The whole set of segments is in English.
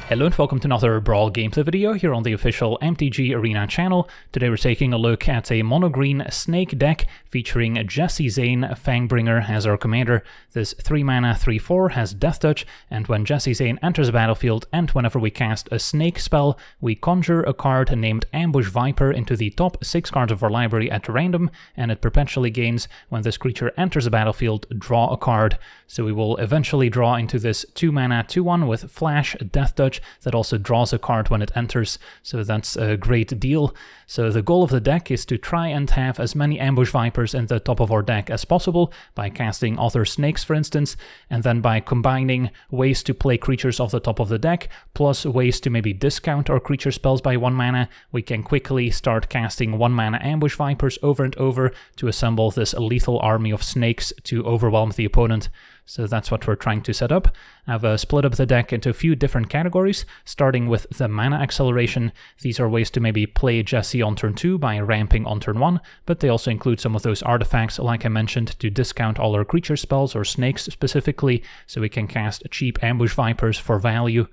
Hello and welcome to another Brawl gameplay video here on the official MTG Arena channel. Today we're taking a look at a monogreen snake deck featuring Jessie Zane, Fangbringer as our commander. This 3-mana 3/4 has deathtouch, and when Jessie Zane enters the battlefield and whenever we cast a snake spell, we conjure a card named Ambush Viper into the top 6 cards of our library at random, and it perpetually gains when this creature enters the battlefield, draw a card. So we will eventually draw into this 2-mana 2/1 with flash, deathtouch, that also draws a card when it enters, so that's a great deal. So the goal of the deck is to try and have as many Ambush Vipers in the top of our deck as possible by casting other snakes, for instance, and then by combining ways to play creatures off the top of the deck, plus ways to maybe discount our creature spells by 1 mana, we can quickly start casting 1-mana Ambush Vipers over and over to assemble this lethal army of snakes to overwhelm the opponent. So that's what we're trying to set up. I've split up the deck into a few different categories, starting with the mana acceleration. These are ways to maybe play Jessie on turn 2 by ramping on turn 1, but they also include some of those artifacts, like I mentioned, to discount all our creature spells, or snakes specifically, so we can cast cheap Ambush Vipers for value.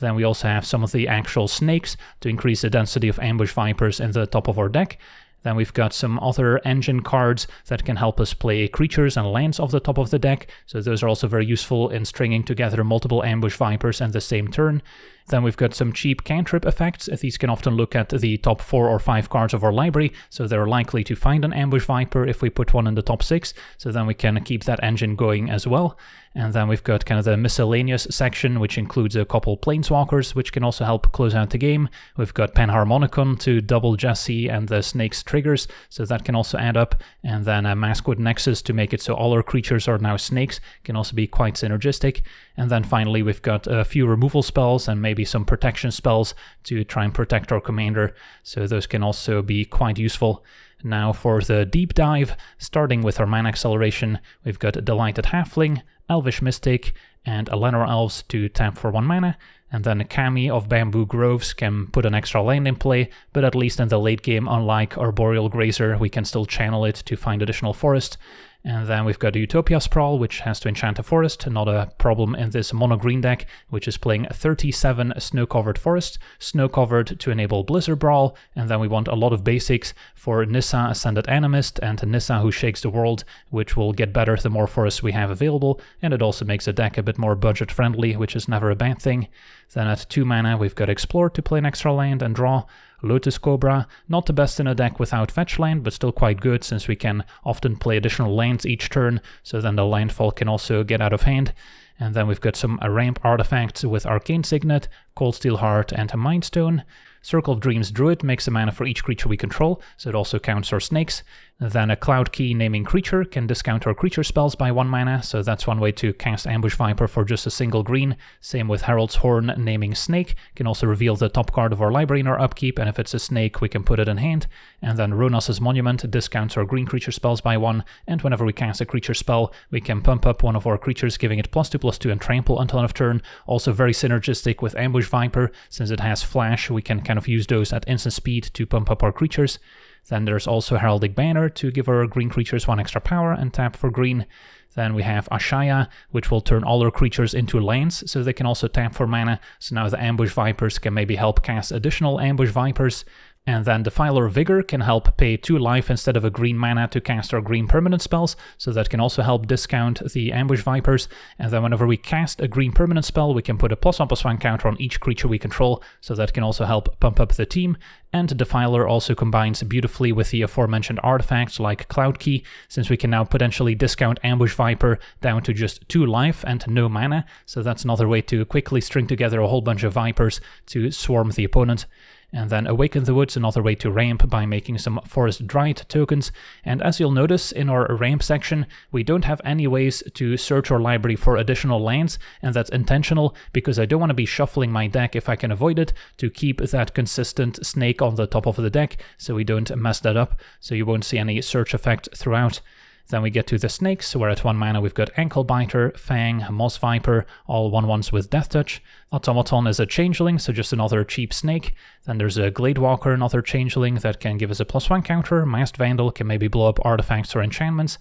Then we also have some of the actual snakes to increase the density of Ambush Vipers in the top of our deck. Then we've got some other engine cards that can help us play creatures and lands off the top of the deck, so those are also very useful in stringing together multiple Ambush Vipers in the same turn. Then we've got some cheap cantrip effects. These can often look at the top 4 or 5 cards of our library, so they're likely to find an Ambush Viper if we put one in the top 6, so then we can keep that engine going as well. And then we've got kind of the miscellaneous section, which includes a couple Planeswalkers, which can also help close out the game. We've got Panharmonicon to double Jessie and the Snake's triggers, so that can also add up. And then a Maskwood Nexus to make it so all our creatures are now snakes, can also be quite synergistic. And then finally we've got a few removal spells and maybe some protection spells to try and protect our commander, so those can also be quite useful. Now for the deep dive, starting with our mana acceleration, we've got Delighted Halfling, Elvish Mystic, and Eleanor Elves to tap for 1 mana, and then Kami of Bamboo Groves can put an extra land in play, but at least in the late game, unlike Arboreal Grazer, we can still channel it to find additional forest. And then we've got Utopia Sprawl, which has to enchant a forest, not a problem in this mono-green deck, which is playing 37 snow-covered forests, snow-covered to enable Blizzard Brawl, and then we want a lot of basics for Nissa Ascended Animist and Nissa Who Shakes the World, which will get better the more forests we have available, and it also makes the deck a bit more budget-friendly, which is never a bad thing. Then at 2 mana, we've got Explore to play an extra land and draw. Lotus Cobra, not the best in a deck without fetch land, but still quite good since we can often play additional lands each turn, so then the landfall can also get out of hand. And then we've got some ramp artifacts with Arcane Signet, Cold Steel Heart, and a Mind Stone. Circle of Dreams Druid makes a mana for each creature we control, so it also counts our snakes. Then a Cloud Key naming creature can discount our creature spells by 1 mana, so that's one way to cast Ambush Viper for just a single green. Same with Herald's Horn naming snake, can also reveal the top card of our library in our upkeep, and if it's a snake we can put it in hand. And then Ronas' Monument discounts our green creature spells by 1, and whenever we cast a creature spell we can pump up one of our creatures, giving it +2/+2 and trample until end of turn. Also very synergistic with Ambush Viper, since it has flash, we can kind of use those at instant speed to pump up our creatures. Then there's also Heraldic Banner to give our green creatures 1 extra power and tap for green. Then we have Ashaya, which will turn all our creatures into lands, so they can also tap for mana, so now the Ambush Vipers can maybe help cast additional Ambush Vipers. And then Defiler Vigor can help pay 2 life instead of a green mana to cast our green permanent spells, so that can also help discount the Ambush Vipers. And then whenever we cast a green permanent spell, we can put a +1/+1 counter on each creature we control, so that can also help pump up the team. And Defiler also combines beautifully with the aforementioned artifacts like Cloud Key, since we can now potentially discount Ambush Viper down to just 2 life and no mana, so that's another way to quickly string together a whole bunch of Vipers to swarm the opponent. And then Awaken the Woods, another way to ramp by making some Forest Dryad tokens. And as you'll notice in our ramp section, we don't have any ways to search our library for additional lands, and that's intentional because I don't want to be shuffling my deck if I can avoid it, to keep that consistent snake on the top of the deck so we don't mess that up, so you won't see any search effect throughout. Then we get to the snakes, where at 1 mana we've got Ankle Biter, Fang, Moss Viper, all 1/1s with Deathtouch. Automaton is a changeling, so just another cheap snake. Then there's a Gladewalker, another changeling that can give us a +1 counter. Masked Vandal can maybe blow up artifacts or enchantments.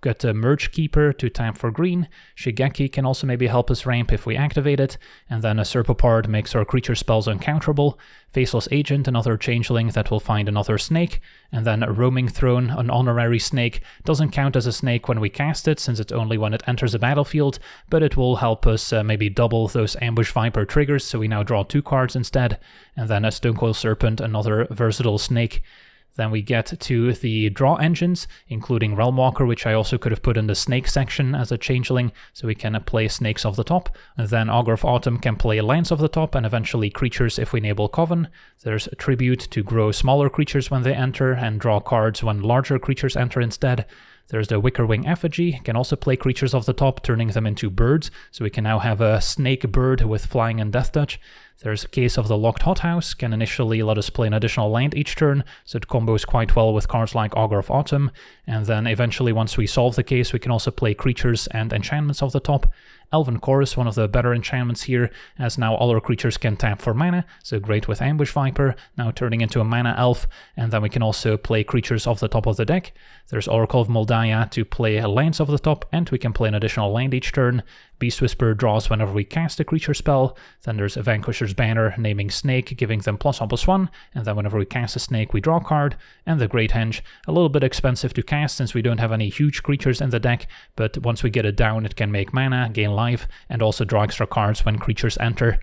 We've got a Merge Keeper to tap for green. Shigeki can also maybe help us ramp if we activate it. And then a Serpopard makes our creature spells uncounterable. Faceless Agent, another changeling that will find another snake. And then a Roaming Throne, an honorary snake. Doesn't count as a snake when we cast it, since it's only when it enters the battlefield, but it will help us maybe double those Ambush Viper triggers, so we now draw 2 cards instead. And then a Stonecoil Serpent, another versatile snake. Then we get to the draw engines, including Realmwalker, which I also could have put in the snake section as a changeling, so we can play snakes off the top. And then Augur of Autumn can play lands off the top, and eventually creatures if we enable Coven. There's a Tribute to grow smaller creatures when they enter, and draw cards when larger creatures enter instead. There's the Wickerwing Effigy, can also play creatures off the top, turning them into birds, so we can now have a snake bird with flying and death touch. There's Case of the Locked Hothouse, can initially let us play an additional land each turn, so it combos quite well with cards like Augur of Autumn, and then eventually once we solve the case we can also play creatures and enchantments off the top. Elven Chorus, one of the better enchantments here, as now all our creatures can tap for mana, so great with Ambush Viper, now turning into a mana elf, and then we can also play creatures off the top of the deck. There's Oracle of Moldaya to play lands off the top, and we can play an additional land each turn. Beast Whisperer draws whenever we cast a creature spell. Then there's a Vanquisher's Banner naming Snake, giving them +1/+1, and then whenever we cast a snake we draw a card. And the Great Henge, a little bit expensive to cast since we don't have any huge creatures in the deck, but once we get it down it can make mana, gain life, and also draw extra cards when creatures enter.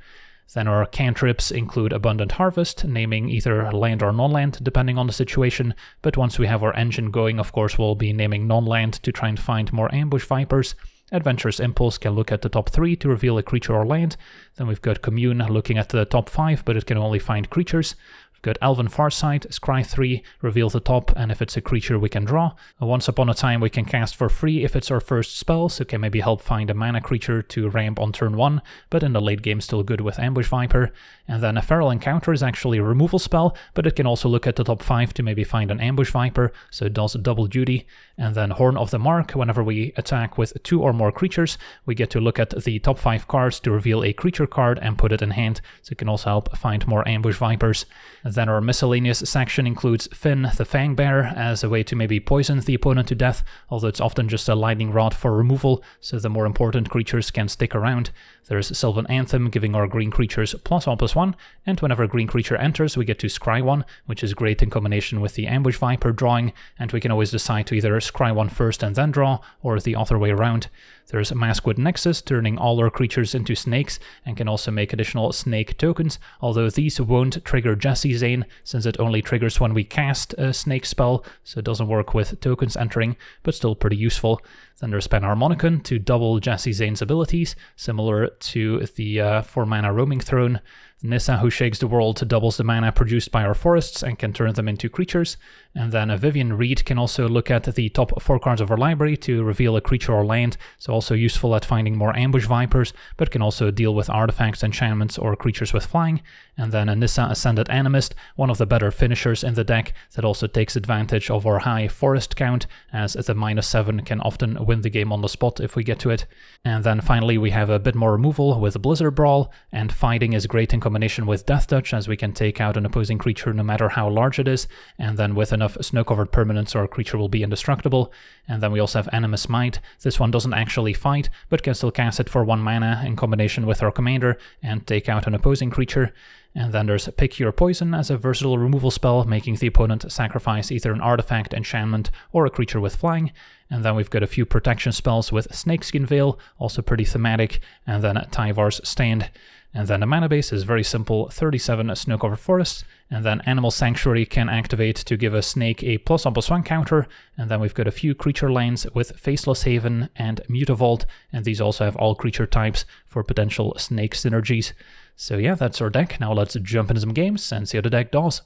Then our cantrips include Abundant Harvest, naming either land or non-land depending on the situation, but once we have our engine going, of course we'll be naming non-land to try and find more Ambush Vipers. Adventurous Impulse can look at the top 3 to reveal a creature or land. Then we've got Commune looking at the top 5, but it can only find creatures. We've got Elven Farsight, Scry 3, reveal the top, and if it's a creature we can draw. Once Upon a Time we can cast for free if it's our first spell, so can maybe help find a mana creature to ramp on turn 1, but in the late game still good with Ambush Viper. And then a Feral Encounter is actually a removal spell, but it can also look at the top 5 to maybe find an Ambush Viper, so it does double duty. And then Horn of the Mark, whenever we attack with 2 or more creatures, we get to look at the top 5 cards to reveal a creature card and put it in hand, so it can also help find more Ambush Vipers. Then our miscellaneous section includes Finn the Fangbearer as a way to maybe poison the opponent to death, although it's often just a lightning rod for removal, so the more important creatures can stick around. There's Sylvan Anthem, giving our green creatures +1/+1, and whenever a green creature enters we get to scry 1, which is great in combination with the Ambush Viper drawing, and we can always decide to either scry 1 first and then draw, or the other way around. There's Maskwood Nexus, turning all our creatures into snakes, and can also make additional snake tokens, although these won't trigger Jessie Zane, since it only triggers when we cast a snake spell, so it doesn't work with tokens entering, but still pretty useful. Then there's Panharmonicon to double Jessie Zane's abilities, similar to the 4-mana Roaming Throne. Nissa, who shakes the world, doubles the mana produced by our forests and can turn them into creatures. And then Vivian Reed can also look at the top 4 cards of our library to reveal a creature or land, so also useful at finding more Ambush Vipers, but can also deal with artifacts, enchantments, or creatures with flying. And then Nissa Ascended Animist, one of the better finishers in the deck that also takes advantage of our high forest count, as the -7 can often win the game on the spot if we get to it. And then finally we have a bit more removal with Blizzard Brawl, and fighting is great in combination with Death Touch, as we can take out an opposing creature no matter how large it is, and then with enough snow-covered permanents our creature will be indestructible. And then we also have Animus Might. This one doesn't actually fight, but can still cast it for 1 mana in combination with our commander and take out an opposing creature. And then there's Pick Your Poison as a versatile removal spell, making the opponent sacrifice either an artifact, enchantment, or a creature with flying. And then we've got a few protection spells with Snakeskin Veil, also pretty thematic, and then Tyvar's Stand. And then the mana base is very simple, 37 snow-covered forests, and then Animal Sanctuary can activate to give a snake a +1/+1 counter, and then we've got a few creature lands with Faceless Haven and Mutavault, and these also have all creature types for potential snake synergies. So yeah, that's our deck. Now let's jump into some games and see how the deck does.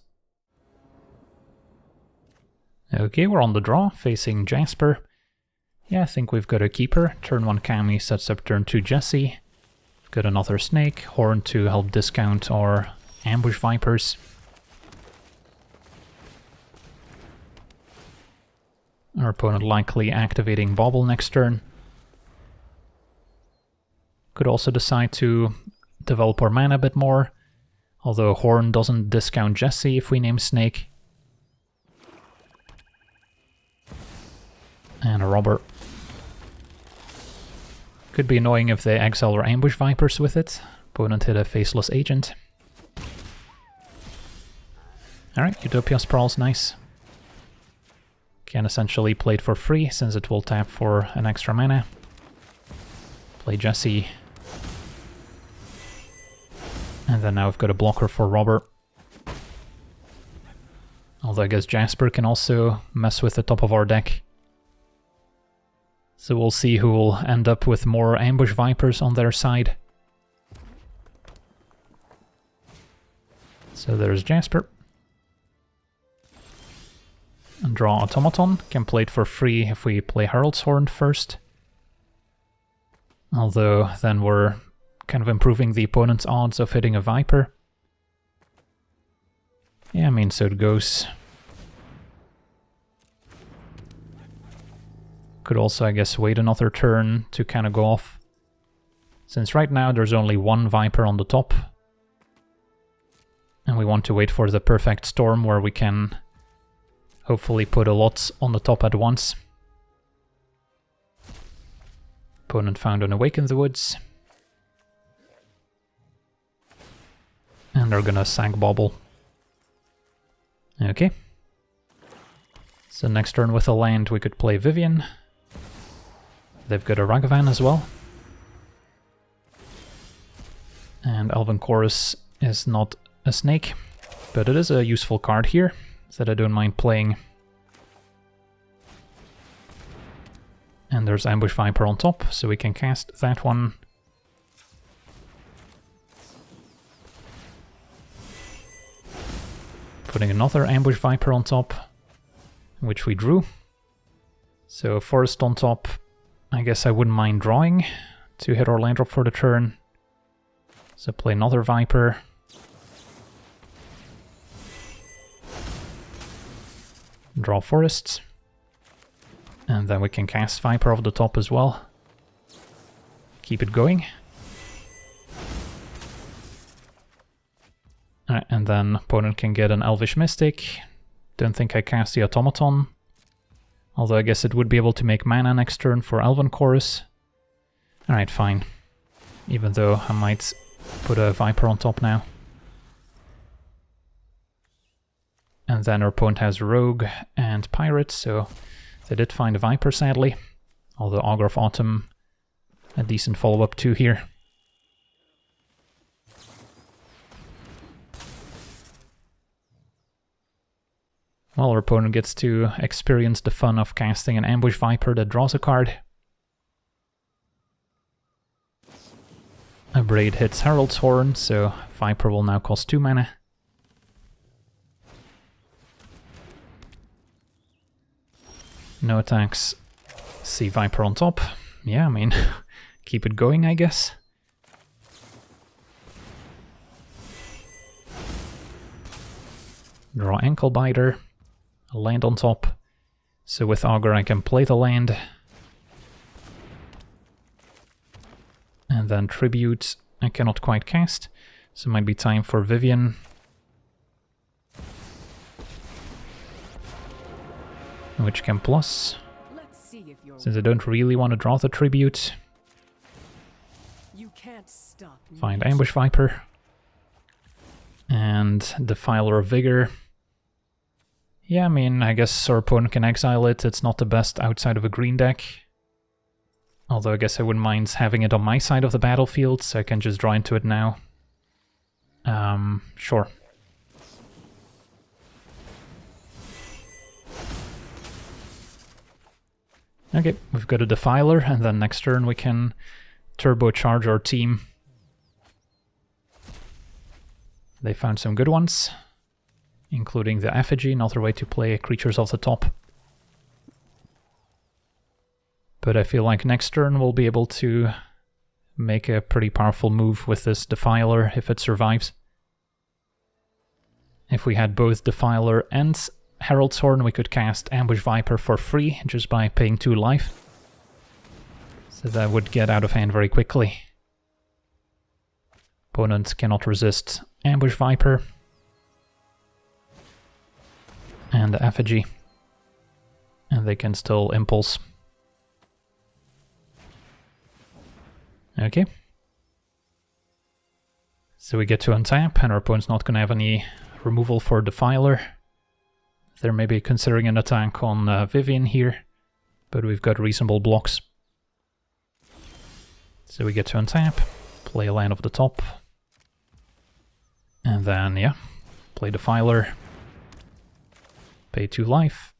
Okay, we're on the draw, facing Jasper. Yeah, I think we've got a keeper. Turn 1 Kami sets up turn 2 Jessie. We've got another snake, Horn to help discount our Ambush Vipers. Our opponent likely activating Bauble next turn. Could also decide to develop our mana a bit more, although Horn doesn't discount Jessie if we name Snake. And a Robber. Could be annoying if they exile or ambush Vipers with it. Opponent hit a Faceless Agent. Alright, Utopia Sprawl's nice. Can essentially play it for free, since it will tap for an extra mana. Play Jessie. And then now I've got a blocker for Robber. Although I guess Jasper can also mess with the top of our deck. So we'll see who will end up with more ambush Vipers on their side. So there's Jasper. And draw Automaton. Can play it for free if we play Herald's Horn first. Although then we're kind of improving the opponent's odds of hitting a Viper. Yeah, I mean, so it goes. Could also, I guess, wait another turn to kind of go off. Since right now there's only one Viper on the top. And we want to wait for the perfect storm where we can hopefully put a lot on the top at once. Opponent found an Awaken the Woods. And they're gonna Sank Bobble. Okay. So next turn with a land we could play Vivian. They've got a Ragavan as well. And Elven Chorus is not a snake, but it is a useful card here that I don't mind playing. And there's Ambush Viper on top, so we can cast that one. Putting another Ambush Viper on top, which we drew. So Forest on top, I guess I wouldn't mind drawing to hit our land drop for the turn. So play another Viper. Draw Forests. And then we can cast Viper off the top as well. Keep it going. Alright, and then opponent can get an Elvish Mystic. Don't think I cast the Automaton. Although I guess it would be able to make mana next turn for Elven Chorus. Alright, fine. Even though I might put a Viper on top now. And then our opponent has Rogue and Pirate, so they did find a Viper sadly. Although Augur of Autumn, a decent follow-up too here. Well, our opponent gets to experience the fun of casting an Ambush Viper that draws a card. A Braid hits Herald's Horn, so Viper will now cost 2 mana. No attacks. See Viper on top. Yeah, I mean, keep it going, I guess. Draw Ankle Biter. A land on top. So with Augur I can play the land. And then Tribute I cannot quite cast. So it might be time for Vivian. Which can plus. Since I don't really want to draw the Tribute. Find Ambush Viper. And Defiler of Vigor. Yeah, I mean, I guess our opponent can exile it. It's not the best outside of a green deck. Although I guess I wouldn't mind having it on my side of the battlefield, so I can just draw into it now. Sure. Okay, we've got a Defiler, and then next turn we can turbocharge our team. They found some good ones, including the Effigy, another way to play creatures off the top. But I feel like next turn we'll be able to make a pretty powerful move with this Defiler if it survives. If we had both Defiler and Herald's Horn, we could cast Ambush Viper for free just by paying 2 life. So that would get out of hand very quickly. Opponent cannot resist Ambush Viper. And the Effigy. And they can still Impulse. Okay. So we get to untap, and our opponent's not going to have any removal for Defiler. They're maybe considering an attack on Vivian here, but we've got reasonable blocks. So we get to untap, play a land off the top, and then, yeah, play Defiler, pay 2 life.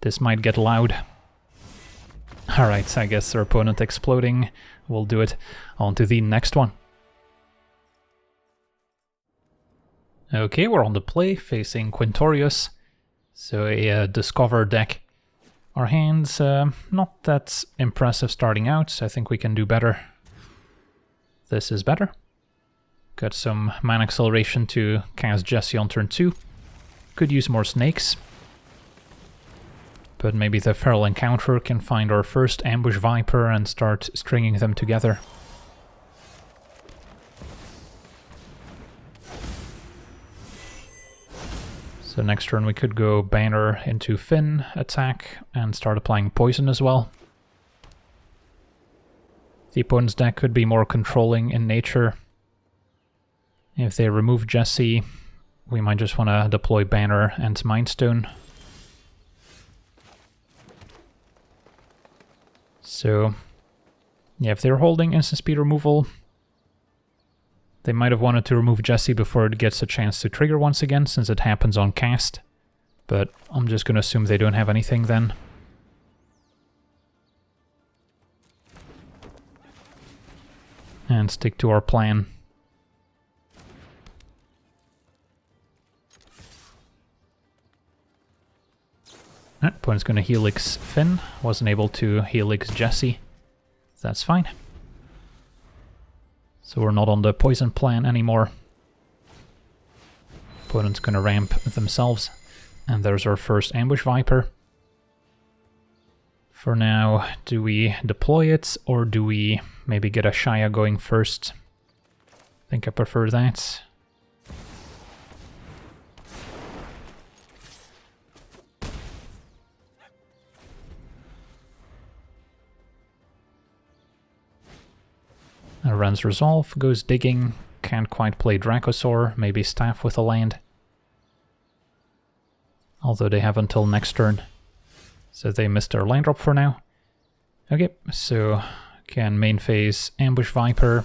This might get loud. Alright, I guess our opponent exploding will do it. On to the next one. Okay, we're on the play, facing Quintorius. So a Discover deck. Our hand's not that impressive starting out. I think we can do better. This is better. Got some mana acceleration to cast Jessie on turn 2. Could use more snakes. But maybe the Feral Encounter can find our first Ambush Viper and start stringing them together. So next turn we could go Banner into Finn, attack, and start applying poison as well. The opponent's deck could be more controlling in nature. If they remove Jessie, we might just want to deploy Banner and Mindstone. So, yeah, if they're holding instant speed removal, they might have wanted to remove Jessie before it gets a chance to trigger once again, since it happens on cast. But I'm just going to assume they don't have anything then. And stick to our plan. Opponent's going to Helix Finn, wasn't able to Helix Jessie. That's fine. So we're not on the poison plan anymore. Opponent's going to ramp themselves. And there's our first Ambush Viper. For now, do we deploy it, or do we maybe get a Shaya going first? I think I prefer that. Runs Resolve, goes digging, can't quite play Dracosaur, maybe Staff with a land. Although they have until next turn, so they missed their land drop for now. Okay, so can main phase Ambush Viper.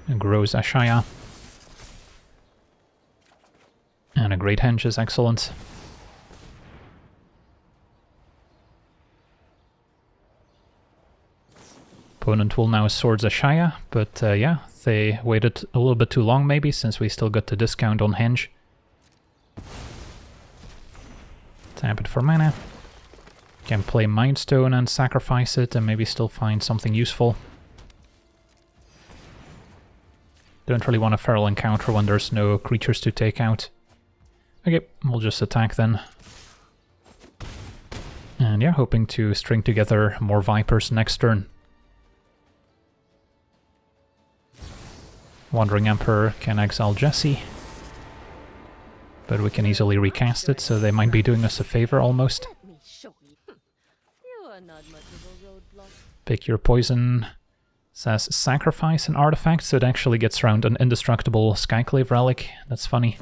And grows Ashaya. And a Great Henge is excellent. Opponent will now Swords Ashaya, but yeah, they waited a little bit too long maybe, since we still got the discount on Henge. Tap it for mana. Can play Mindstone and sacrifice it and maybe still find something useful. Don't really want a Feral Encounter when there's no creatures to take out. Okay, we'll just attack then. And yeah, hoping to string together more Vipers next turn. Wandering Emperor can exile Jessie, but we can easily recast it, so they might be doing us a favor almost. Pick your poison. Says sacrifice an artifact, so it actually gets around an indestructible Skyclave relic. That's funny.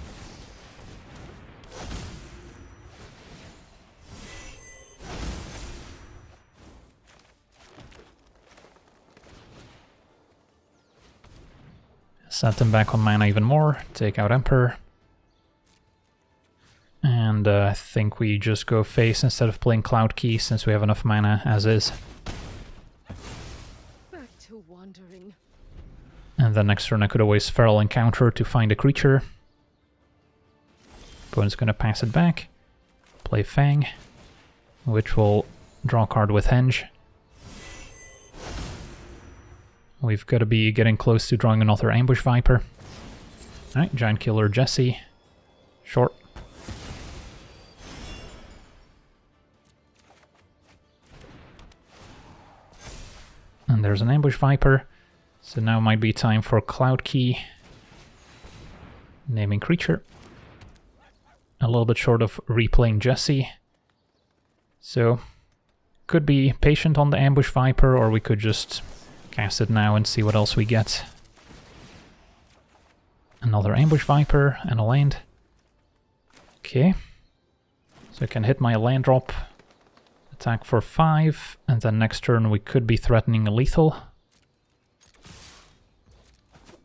Set them back on mana even more, take out Emperor. And I think we just go face instead of playing Cloud Key, since we have enough mana as is. Back to wandering. And then next turn I could always Feral Encounter to find a creature. Opponent's gonna pass it back. Play Fang, which will draw a card with Henge. We've got to be getting close to drawing another Ambush Viper. Alright, Giant Killer Jessie. Short. And there's an Ambush Viper. So now might be time for Cloud Key. Naming creature. a little bit short of replaying Jessie. So, could be patient on the Ambush Viper, or we could just cast it now and see what else we get. Another Ambush Viper and a land. Okay. So I can hit my land drop, attack for 5, and then next turn we could be threatening a lethal.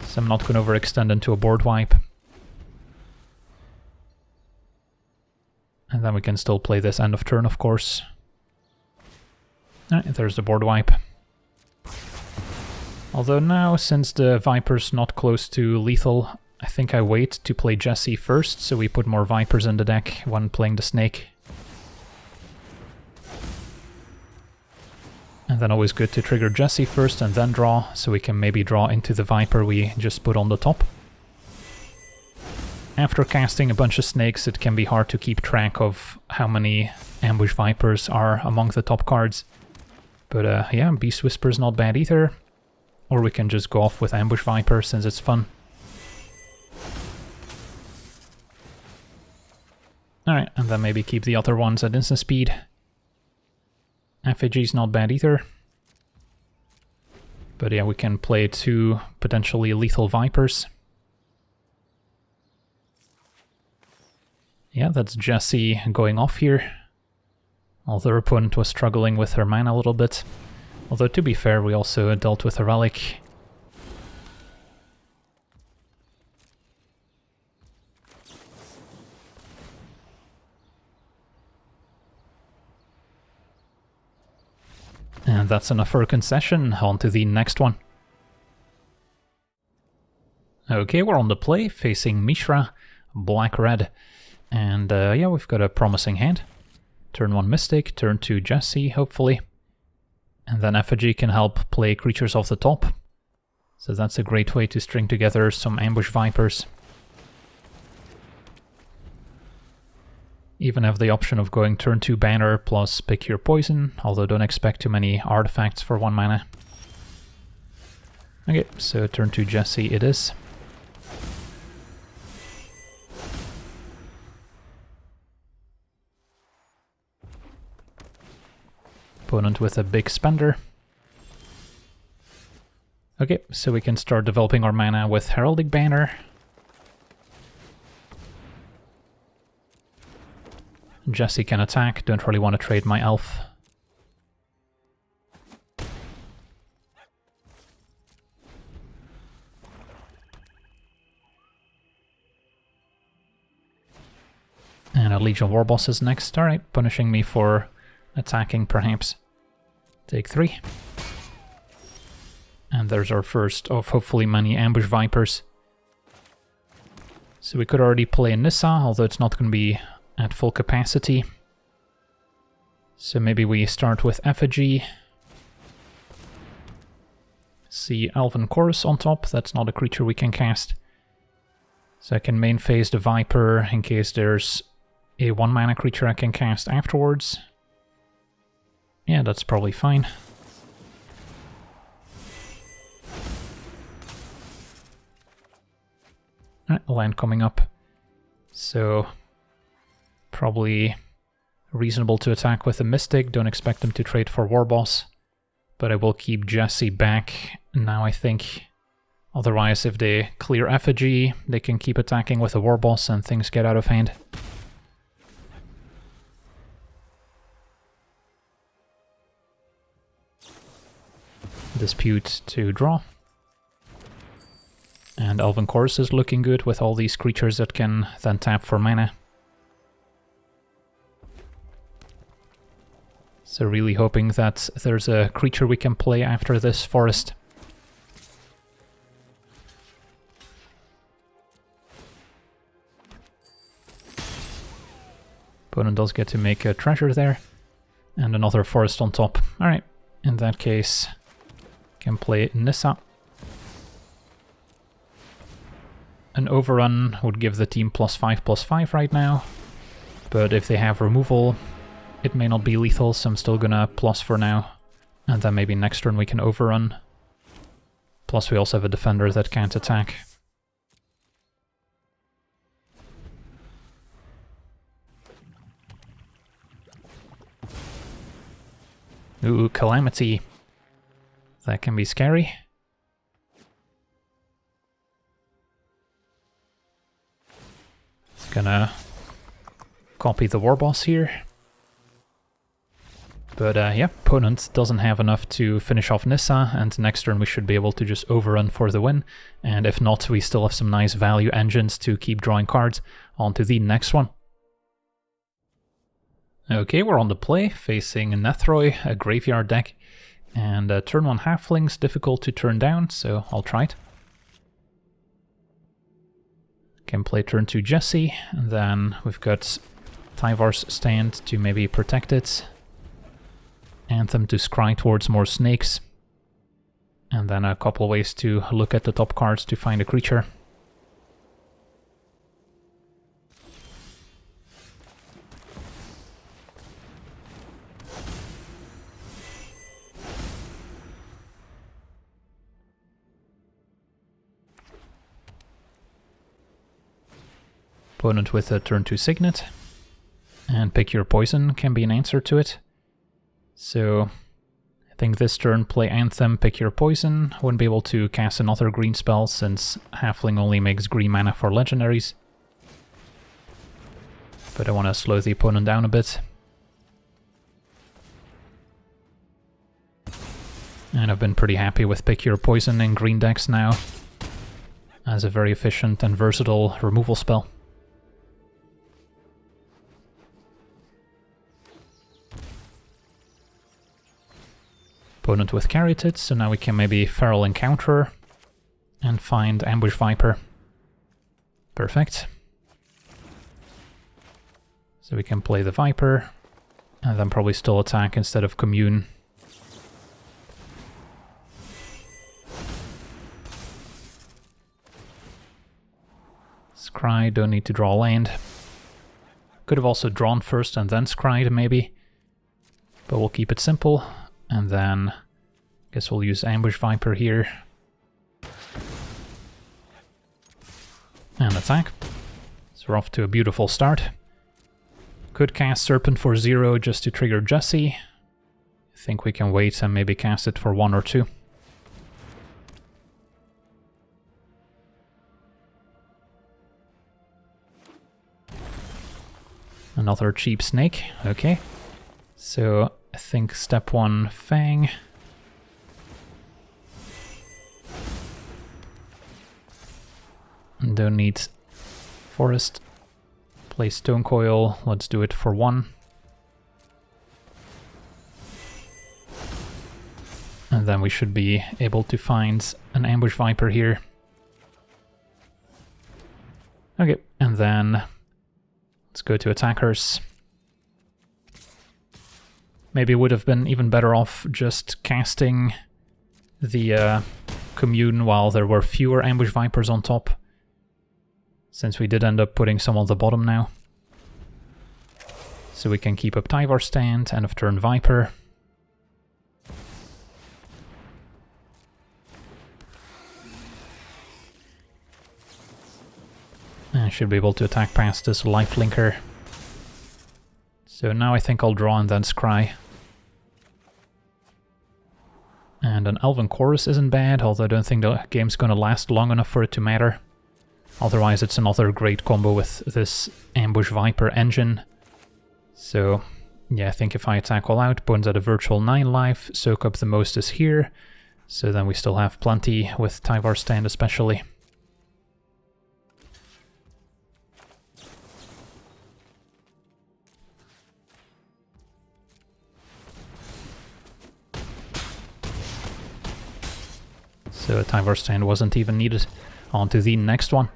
So I'm not going to overextend into a board wipe. And then we can still play this end of turn, of course. There's the board wipe. Although now, since the Viper's not close to lethal, I think I wait to play Jessie first, so we put more Vipers in the deck when playing the Snake. And then always good to trigger Jessie first and then draw, so we can maybe draw into the Viper we just put on the top. After casting a bunch of snakes, it can be hard to keep track of how many Ambush Vipers are among the top cards. But yeah, Beast Whisper's not bad either. Or we can just go off with Ambush Viper since it's fun. Alright, and then maybe keep the other ones at instant speed. Effigy's not bad either. But yeah, we can play 2 potentially lethal Vipers. Yeah, that's Jessie going off here. Although our opponent was struggling with her mana a little bit. Although to be fair, we also dealt with a relic. And that's enough for a concession. On to the next one. Okay, we're on the play, facing Mishra, black-red. And yeah, we've got a promising hand. Turn 1 Mystic, turn 2 Jessie, hopefully. And then Effigy can help play creatures off the top. So that's a great way to string together some Ambush Vipers. Even have the option of going turn 2 Banner plus pick your poison, although don't expect too many artifacts for 1 mana. Okay, so turn 2 Jessie it is. Opponent with a big spender. Okay, so we can start developing our mana with Heraldic Banner. Jessie can attack, don't really want to trade my elf. And a Legion Warboss is next. Alright, punishing me for attacking perhaps. Take 3. And there's our first of hopefully many Ambush Vipers. So we could already play Nissa, although it's not going to be at full capacity. So maybe we start with Effigy. See Elven Chorus on top, that's not a creature we can cast. So I can main phase the Viper in case there's a 1 mana creature I can cast afterwards. Yeah, that's probably fine. Land coming up. So probably reasonable to attack with a Mystic. Don't expect them to trade for Warboss. But I will keep Jessie back now, I think. Otherwise, if they clear Effigy, they can keep attacking with a Warboss and things get out of hand. Dispute to draw. And Elven Chorus is looking good with all these creatures that can then tap for mana. So really hoping that there's a creature we can play after this forest. Opponent does get to make a treasure there. And another forest on top. Alright, in that case, can play Nissa. An overrun would give the team +5/+5 right now, but if they have removal, it may not be lethal, so I'm still gonna plus for now, and then maybe next turn we can overrun. Plus we also have a defender that can't attack. Ooh, Calamity. That can be scary. Gonna copy the war boss here. But yeah, opponent doesn't have enough to finish off Nissa, and next turn we should be able to just overrun for the win. And if not, we still have some nice value engines to keep drawing cards. On to the next one. Okay, we're on the play, facing Nethroi, a graveyard deck. And turn 1 halflings, difficult to turn down, so I'll try it. Can play turn 2 Jessie, and then we've got Tyvar's Stand to maybe protect it. Anthem to scry towards more snakes. And then a couple ways to look at the top cards to find a creature. Opponent with a turn 2 Signet. And pick your poison can be an answer to it. So I think this turn play Anthem, pick your poison. Wouldn't be able to cast another green spell since Halfling only makes green mana for legendaries. But I want to slow the opponent down a bit. And I've been pretty happy with pick your poison in green decks now, as a very efficient and versatile removal spell. Opponent with Caryatid, so now we can maybe Feral Encounterer and find Ambush Viper. Perfect. So we can play the Viper, and then probably still attack instead of Commune. Scry, don't need to draw land. Could have also drawn first and then scryed maybe, but we'll keep it simple. And then, I guess we'll use Ambush Viper here. And attack. So we're off to a beautiful start. Could cast Serpent for 0 just to trigger Jessie. I think we can wait and maybe cast it for 1 or 2. Another cheap snake, okay. So I think step 1 Fang. Don't need Forest. Play Stone Coil, let's do it for 1. And then we should be able to find an Ambush Viper here. Okay, and then let's go to attackers. Maybe would have been even better off just casting the Commune while there were fewer Ambush Vipers on top, since we did end up putting some on the bottom now. So we can keep up Tyvar Stand, end of turn Viper. And I should be able to attack past this lifelinker. So now I think I'll draw and then scry. And an Elven Chorus isn't bad, although I don't think the game's gonna last long enough for it to matter. Otherwise it's another great combo with this Ambush Viper engine. So yeah, I think if I attack all out, opponent's at a virtual 9 life, soak up the most is here. So then we still have plenty with Tyvar Stand especially. So a Tyvar Stand wasn't even needed. On to the next one.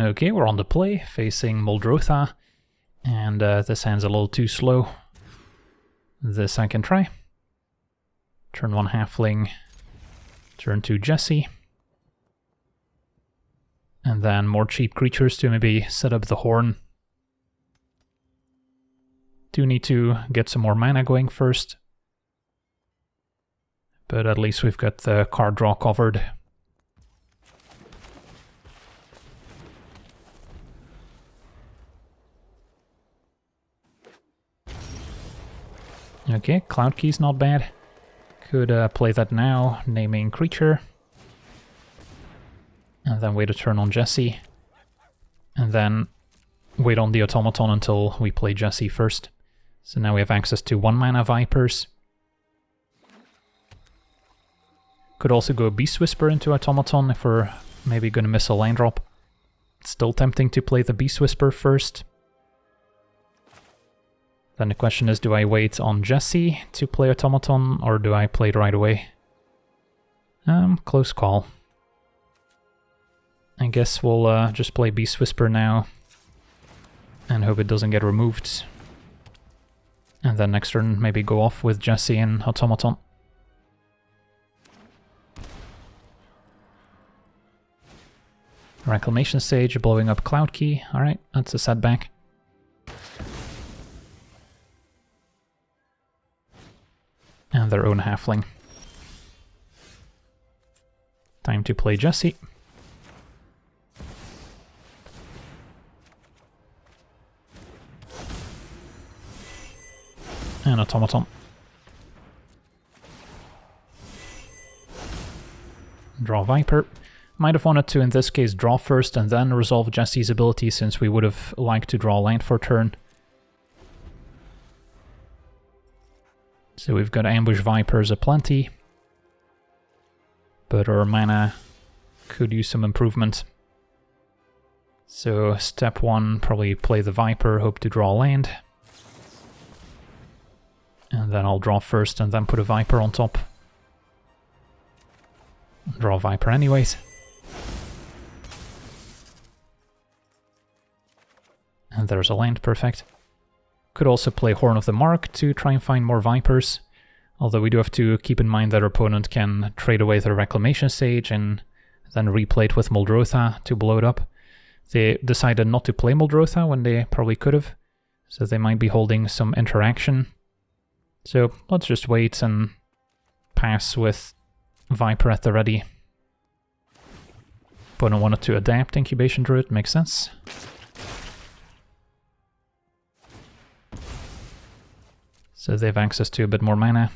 Okay, we're on the play, facing Muldrotha. And this hand's a little too slow. This I can try. Turn 1 Halfling. Turn 2 Jessie. And then more cheap creatures to maybe set up the Horn. Do need to get some more mana going first. But at least we've got the card draw covered. Okay, Cloud Key's not bad. Could play that now, naming creature. And then wait a turn on Jessie. And then wait on the automaton until we play Jessie first. So now we have access to 1 mana Vipers. Could also go Beast Whisper into automaton if we're maybe gonna miss a land drop. It's still tempting to play the Beast Whisper first. Then the question is, do I wait on Jessie to play automaton, or do I play it right away? Close call. I guess we'll just play Beast Whisper now and hope it doesn't get removed. And then next turn maybe go off with Jessie and automaton. Reclamation Sage blowing up Cloud Key. Alright, that's a setback. And their own halfling. Time to play Jessie. And automaton. Draw Viper. Might have wanted to, in this case, draw first and then resolve Jessie's ability, since we would have liked to draw land for turn. So we've got Ambush Vipers aplenty, but our mana could use some improvement. So step 1, probably play the Viper, hope to draw land. And then I'll draw first and then put a Viper on top. Draw Viper anyways. And there's a land, perfect. Could also play Horn of the Mark to try and find more Vipers. Although we do have to keep in mind that our opponent can trade away their Reclamation Sage and then replay it with Muldrotha to blow it up. They decided not to play Muldrotha when they probably could have, so they might be holding some interaction. So let's just wait and pass with Viper at the ready. Opponent wanted to adapt Incubation Druid, makes sense. So they have access to a bit more mana.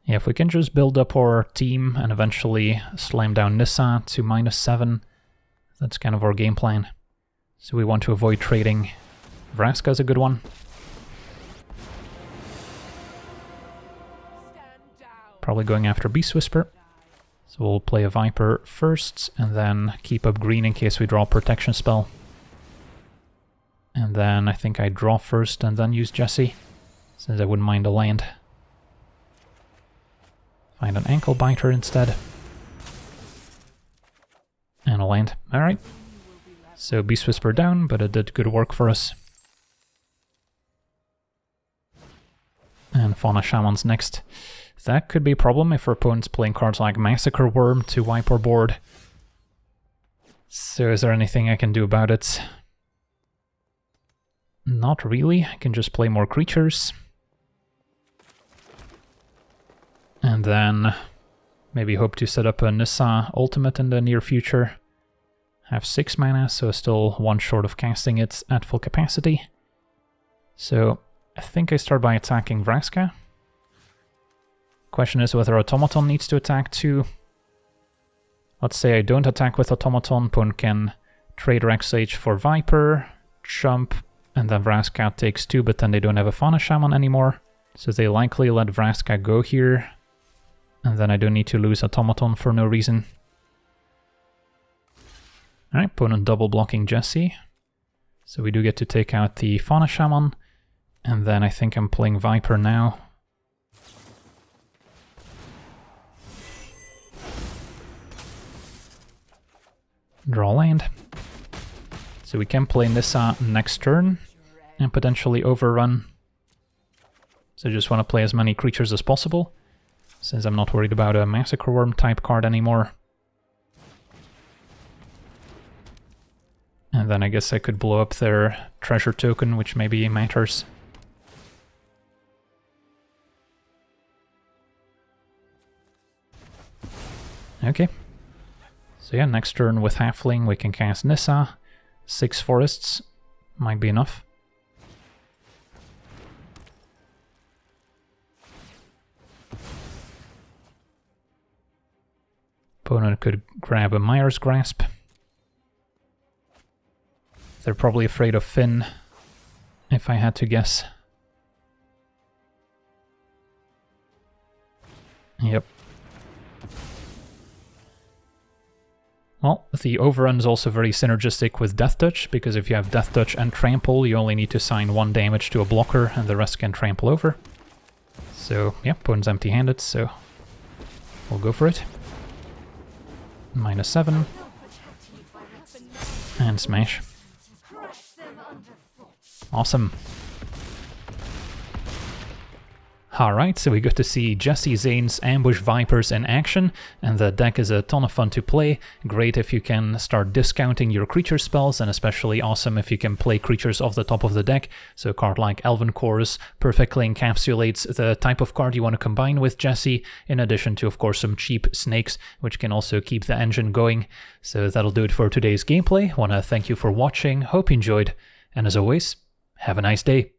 Yeah, if we can just build up our team and eventually slam down Nissa to -7, that's kind of our game plan. So we want to avoid trading. Vraska is a good one. Probably going after Beast Whisper. So we'll play a Viper first and then keep up green in case we draw a protection spell. And then I think I draw first and then use Jessie, since I wouldn't mind a land. Find an Ankle Biter instead. And a land. Alright. So Beast Whisper down, but it did good work for us. And Fauna Shaman's next. That could be a problem if our opponent's playing cards like Massacre Worm to wipe our board. So is there anything I can do about it? Not really. I can just play more creatures. And then maybe hope to set up a Nissa ultimate in the near future. Have 6 mana, so still 1 short of casting it at full capacity. So I think I start by attacking Vraska. Question is whether Automaton needs to attack too. Let's say I don't attack with Automaton, opponent can trade Rex Sage for Viper, jump, and then Vraska takes 2, but then they don't have a Fauna Shaman anymore. So they likely let Vraska go here. And then I don't need to lose Automaton for no reason. Alright, opponent double blocking Jessie. So we do get to take out the Fauna Shaman. And then I think I'm playing Viper now. Draw land. So we can play Nissa next turn and potentially overrun. So I just want to play as many creatures as possible, since I'm not worried about a Massacre Worm type card anymore. And then I guess I could blow up their treasure token, which maybe matters. Okay. So yeah, next turn with Halfling we can cast Nissa, 6 forests, Might be enough. Opponent could grab a Mire's Grasp. They're probably afraid of Finn, if I had to guess. Yep. Well, the overrun is also very synergistic with deathtouch, because if you have deathtouch and trample, you only need to assign 1 damage to a blocker, and the rest can trample over. So, yeah, opponent's empty-handed, so we'll go for it. -7. And smash. Awesome. Alright, so we got to see Jessie Zane's Ambush Vipers in action, and the deck is a ton of fun to play. Great if you can start discounting your creature spells, and especially awesome if you can play creatures off the top of the deck. So a card like Elven Chorus perfectly encapsulates the type of card you want to combine with Jessie, in addition to, of course, some cheap snakes, which can also keep the engine going. So that'll do it for today's gameplay. Want to thank you for watching, hope you enjoyed, and as always, have a nice day.